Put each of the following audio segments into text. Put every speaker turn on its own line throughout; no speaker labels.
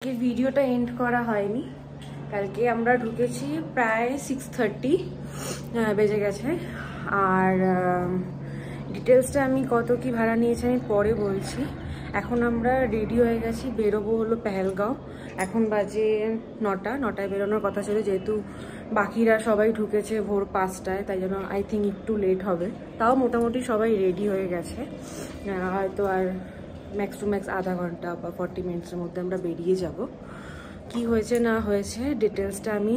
আজকের ভিডিওটা এন্ড করা হয়নি। কালকে আমরা ঢুকেছি প্রায় 6:30 বেজে গেছে। আর ডিটেলসটা আমি কত কি ভাড়া নিয়েছি আমি পরে বলছি। এখন আমরা রেডি হয়ে গেছি, বেরোবো হলো পেহেলগাঁও। এখন বাজে 9টায় বেরোনোর কথা ছিল, যেহেতু বাকিরা সবাই ঢুকেছে ভোর 5টায়, তাই জন্য আই থিঙ্ক একটু লেট হবে। তাও মোটামুটি সবাই রেডি হয়ে গেছে, হয়তো আর ম্যাক্স টু ম্যাক্স আধা ঘন্টা বা 40 মিনিটসের মধ্যে আমরা বেরিয়ে যাব। কি হয়েছে না হয়েছে ডিটেলসটা আমি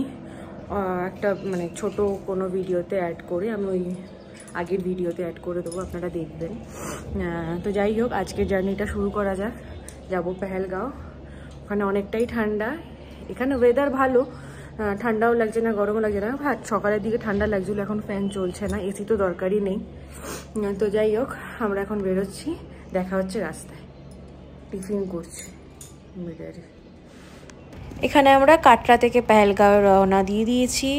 একটা মানে ছোট কোনো ভিডিওতে অ্যাড করে আমি ওই আগের ভিডিওতে অ্যাড করে দেবো, আপনারা দেখবেন। তো যাই হোক, আজকের জার্নিটা শুরু করা যাক। যাব পেহেলগাঁও। ওখানে অনেকটাই ঠান্ডা, এখানে ওয়েদার ভালো, ঠান্ডাও লাগছে না গরমও লাগছে না। সকালের দিকে ঠান্ডা লাগছিলো, এখন ফ্যান চলছে না, এসি তো দরকারই নেই। তো যাই হোক, আমরা এখন বেরোচ্ছি, দেখা হচ্ছে রাস্তায়। টিফিন করছি মিটারে। এখানে আমরা কাটরা থেকে পেহেলগাঁও রওনা দিয়ে দিয়েছি।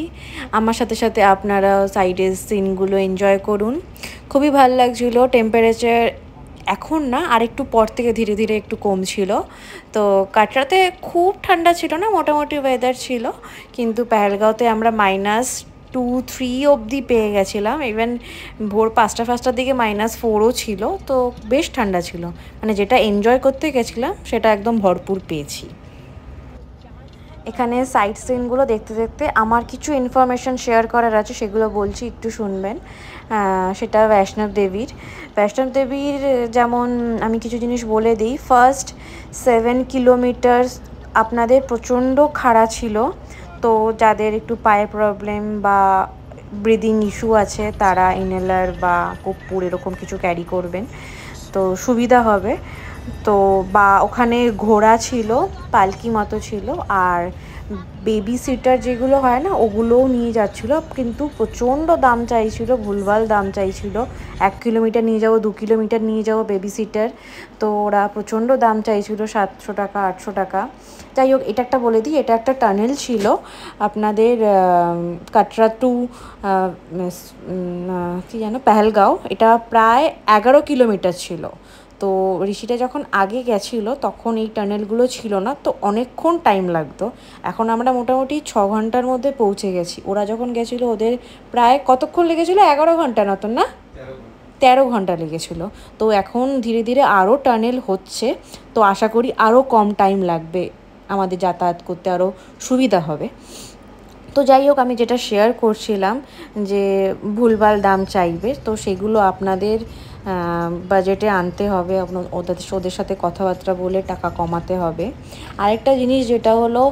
আমার সাথে সাথে আপনারা সাইডের সিনগুলো এনজয় করুন। খুবই ভালো লাগছিলো। টেম্পারেচার এখন না, আরেকটু পর থেকে ধীরে ধীরে একটু কমছিল। তো কাটরাতে খুব ঠান্ডা ছিল না, মোটামুটি ওয়েদার ছিল, কিন্তু পেহেলগাঁওতে আমরা -2-3 অবধি পেয়ে গেছিলাম। ইভেন ভোর 5টার দিকে -4ও ছিল। তো বেশ ঠান্ডা ছিল, মানে যেটা এনজয় করতে গেছিলাম সেটা একদম ভরপুর পেয়েছি। এখানে সাইট সিনগুলো দেখতে দেখতে আমার কিছু ইনফরমেশান শেয়ার করার আছে, সেগুলো বলছি, একটু শুনবেন। সেটা বৈষ্ণব দেবীর যেমন আমি কিছু জিনিস বলে দিই। ফার্স্ট 7 কিলোমিটার আপনাদের প্রচণ্ড খাড়া ছিল, তো যাদের একটু পায়ের প্রবলেম বা ব্রিদিং ইস্যু আছে তারা ইনহেলার বা কর্পূর এরকম কিছু ক্যারি করবেন, তো সুবিধা হবে। তো বা ওখানে ঘোড়া ছিল, পালকি মতো ছিল, আর বেবি সিটার যেগুলো হয় না ওগুলোও নিয়ে যাচ্ছিলো, কিন্তু প্রচণ্ড দাম চাইছিল, ভুলভাল দাম চাইছিল। 1 কিলোমিটার নিয়ে যাবো, 2 কিলোমিটার নিয়ে যাবো বেবি সিটার, তো ওরা প্রচণ্ড দাম চাইছিল, 700 টাকা 800 টাকা। যাই হোক, এটা একটা বলে দিই, এটা একটা টানেল ছিল আপনাদের কাটরা টু কী যেন পেহেলগাঁও। এটা প্রায় 11 কিলোমিটার ছিল। তো ঋষিটা যখন আগে গেছিলো তখন এই টানেলগুলো ছিল না, তো অনেকক্ষণ টাইম লাগতো। এখন আমরা মোটামুটি 6 ঘন্টার মধ্যে পৌঁছে গেছি। ওরা যখন গেছিলো ওদের প্রায় কতক্ষণ লেগেছিলো? 11 ঘন্টা নতুন না, 13 ঘন্টা লেগেছিলো। তো এখন ধীরে ধীরে আরও টানেল হচ্ছে, তো আশা করি আরও কম টাইম লাগবে, আমাদের যাতায়াত করতে আরও সুবিধা হবে। তো যাই হোক, আমি যেটা শেয়ার করছিলাম যে ভুলভাল দাম চাইবে, তো সেগুলো আপনাদের বাজেটে আনতে হবে, ওদের সাথে কথাবার্তা বলে টাকা কমাতে হবে। আরেকটা জিনিস যেটা হলো,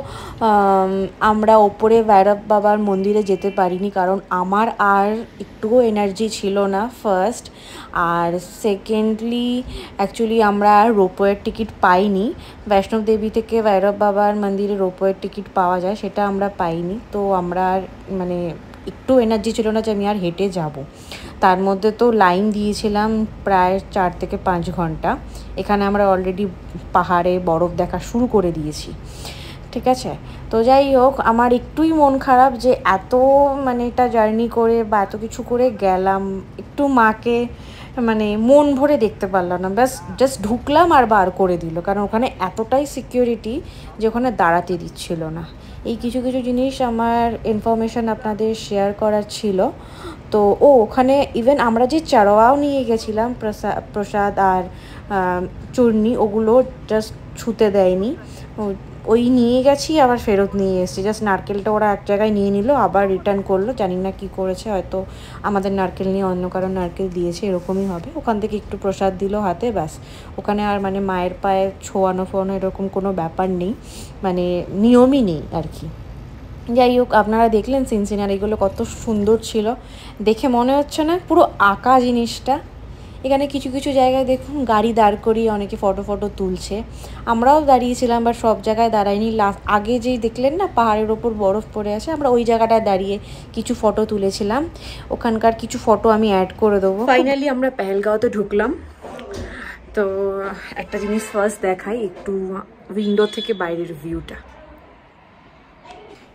আমরা ওপরে ভৈরব বাবার মন্দিরে যেতে পারিনি, কারণ আমার আর একটুও এনার্জি ছিল না ফার্স্ট। আর সেকেন্ডলি অ্যাকচুয়ালি আমরা রোপওয়ের টিকিট পাইনি। বৈষ্ণব দেবী থেকে ভৈরব বাবার মন্দিরে রোপওয়ের টিকিট পাওয়া যায়, সেটা আমরা পাইনি। তো আমরা আর মানে একটু এনার্জি ছিল না যে আমি আর হেঁটে যাব। তার মধ্যে তো লাইন দিয়েছিলাম প্রায় 4 থেকে 5 ঘন্টা। এখানে আমরা অলরেডি পাহাড়ে বরফ দেখা শুরু করে দিয়েছি, ঠিক আছে। তো যাই হোক, আমার একটুই মন খারাপ যে এত মানে এটা জার্নি করে বা এত কিছু করে গেলাম, একটু মাকে মানে মন ভরে দেখতে পারলাম না। ব্যাস জাস্ট ঢুকলাম আর বার করে দিল, কারণ ওখানে এতটাই সিকিউরিটি যে ওখানে দাঁড়াতে দিচ্ছিল না। এই কিছু কিছু জিনিস আমার ইনফরমেশান আপনাদের শেয়ার করার ছিল। তো ওখানে ইভেন আমরা যে চারোয়াও নিয়ে গেছিলাম প্রসাদ আর চূর্ণি, ওগুলো জাস্ট ছুতে দেয়নি। ওই নিয়ে গেছি, আবার ফেরত নিয়ে এসেছি। জাস্ট নারকেলটা ওরা এক জায়গায় নিয়ে নিল, আবার রিটার্ন করলো, জানি না কি করেছে, হয়তো আমাদের নারকেল নিয়ে অন্য কারো নারকেল দিয়েছে, এরকমই হবে। ওখান থেকে একটু প্রসাদ দিল হাতে, ব্যাস। ওখানে আর মানে মায়ের পায়ে ছোঁয়ানো ফোয়ানো এরকম কোনো ব্যাপার নেই, মানে নিয়মই নেই আর কি। যাই হোক, আপনারা দেখলেন সিনারিগুলো কত সুন্দর ছিল, দেখে মনে হচ্ছে না পুরো আঁকা জিনিসটা। এখানে কিছু কিছু জায়গায় দেখুন গাড়ি দাঁড় করিয়ে অনেকে ফটো তুলছে, আমরাও দাঁড়িয়েছিলাম, বাট সব জায়গায় দাঁড়াইনি। আগে যেই দেখলেন না পাহাড়ের ওপর বরফ পড়ে আছে, আমরা ওই জায়গাটায় দাঁড়িয়ে কিছু ফটো তুলেছিলাম। ওখানকার কিছু ফটো আমি অ্যাড করে দেবো। ফাইনালি আমরা পেহেলগাঁওতে ঢুকলাম। তো একটা জিনিস ফার্স্ট দেখাই, একটু উইন্ডো থেকে বাইরের ভিউটা।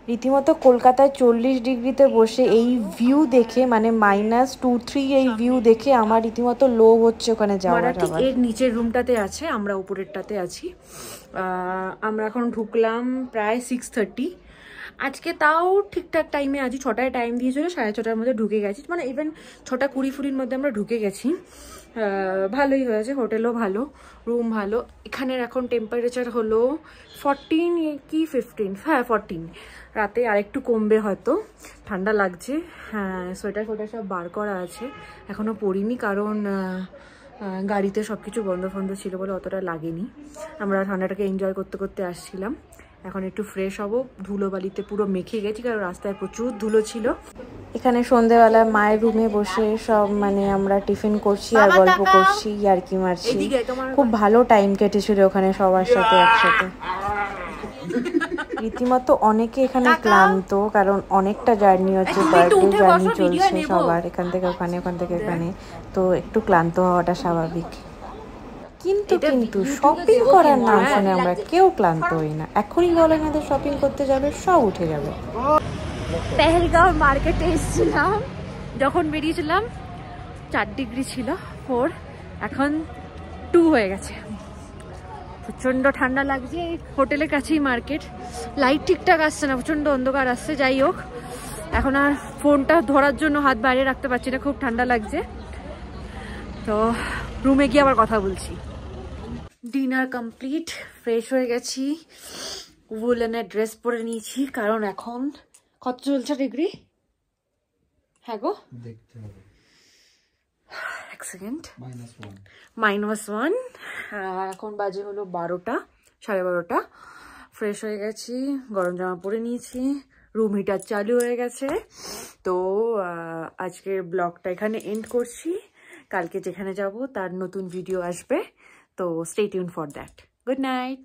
রীতিমতো কলকাতায় 40 ডিগ্রিতে বসে এই ভিউ দেখে মানে -2-3 এই ভিউ দেখে আমার রীতিমতো লোভ হচ্ছে ওখানে যাওয়ার। এর নিচের রুমটাতে আছে, আমরা উপরেরটাতে আছি। আমরা এখন ঢুকলাম প্রায় 6:30। আজকে তাও ঠিকঠাক টাইমে আছি, 6টায় টাইম দিয়েছিল, 6:30টার মধ্যে ঢুকে গেছি, মানে ইভেন 6:20 মধ্যে আমরা ঢুকে গেছি। ভালোই হয়েছে, হোটেলও ভালো, রুম ভালো। এখানের এখন টেম্পারেচার হলো 14 কি 15, হ্যাঁ 14। রাতে আরেকটু কমবে হয়তো, ঠান্ডা লাগছে। হ্যাঁ, সোয়েটার ফোয়েটার সব বার করা আছে, এখনও পরিনি কারণ গাড়িতে সব কিছু বন্ধ ফন্ধ ছিল বলে অতটা লাগেনি। আমরা ঠান্ডাটাকে এনজয় করতে করতে আসছিলাম। এখন একটু ফ্রেশ হব, ধুলো বালিতে পুরো মেখে গেছি কারণ রাস্তায় প্রচুর ধুলো ছিল। এখানে সন্ধেবেলা মায়ের রুমে বসে সব মানে আমরা টিফিন করছি আর গল্প করছি, ইয়ার্কি মারছি। খুব ভালো টাইম কেটেছিল ওখানে সবার সাথে একসাথে। রীতিমতো অনেকে এখানে ক্লান্ত, কারণ অনেকটা জার্নি হচ্ছে, বার্থডে জার্নি চলছে সবার, এখান থেকে ওখানে ওখান থেকে এখানে, তো একটু ক্লান্ত হওয়াটা স্বাভাবিক। কিন্তু শপিং করার নাম শুনে আমরা কেউ ক্লান্ত হই না। এখনই বলে আমাদের শপিং করতে যাবে, সব উঠে যাবে। পেহেলগাঁও মার্কেটে এসেছিলাম, যখন বেরিয়েছিলাম 4 ডিগ্রি ছিল, 4, এখন 2 হয়ে গেছে। প্রচণ্ড ঠান্ডা লাগছে। হোটেলের কাছেই মার্কেট, লাইট ঠিকঠাক আসছে না, প্রচণ্ড অন্ধকার আসছে। যাই হোক, এখন আর ফোনটা ধরার জন্য হাত বাইরে রাখতে পারছি না, খুব ঠান্ডা লাগছে। তো রুমে গিয়ে আবার কথা বলছি। ডিনার কমপ্লিট, ফ্রেশ হয়ে গেছি, উলেনের ড্রেস পরে নিয়েছি কারণ এখন কত চলছে ডিগ্রি? হ্যাঁ গো, দেখতে হবে, এক সেকেন্ড, -1। এখন বাজে হলো 12টা, 12:30। ফ্রেশ হয়ে গেছি, গরম জামা পরে নিয়েছি, রুম হিটার চালু হয়ে গেছে। তো আজকের ব্লগটা এখানে এন্ড করছি। কালকে যেখানে যাব তার নতুন ভিডিও আসবে, তো stay tune for that. Good night.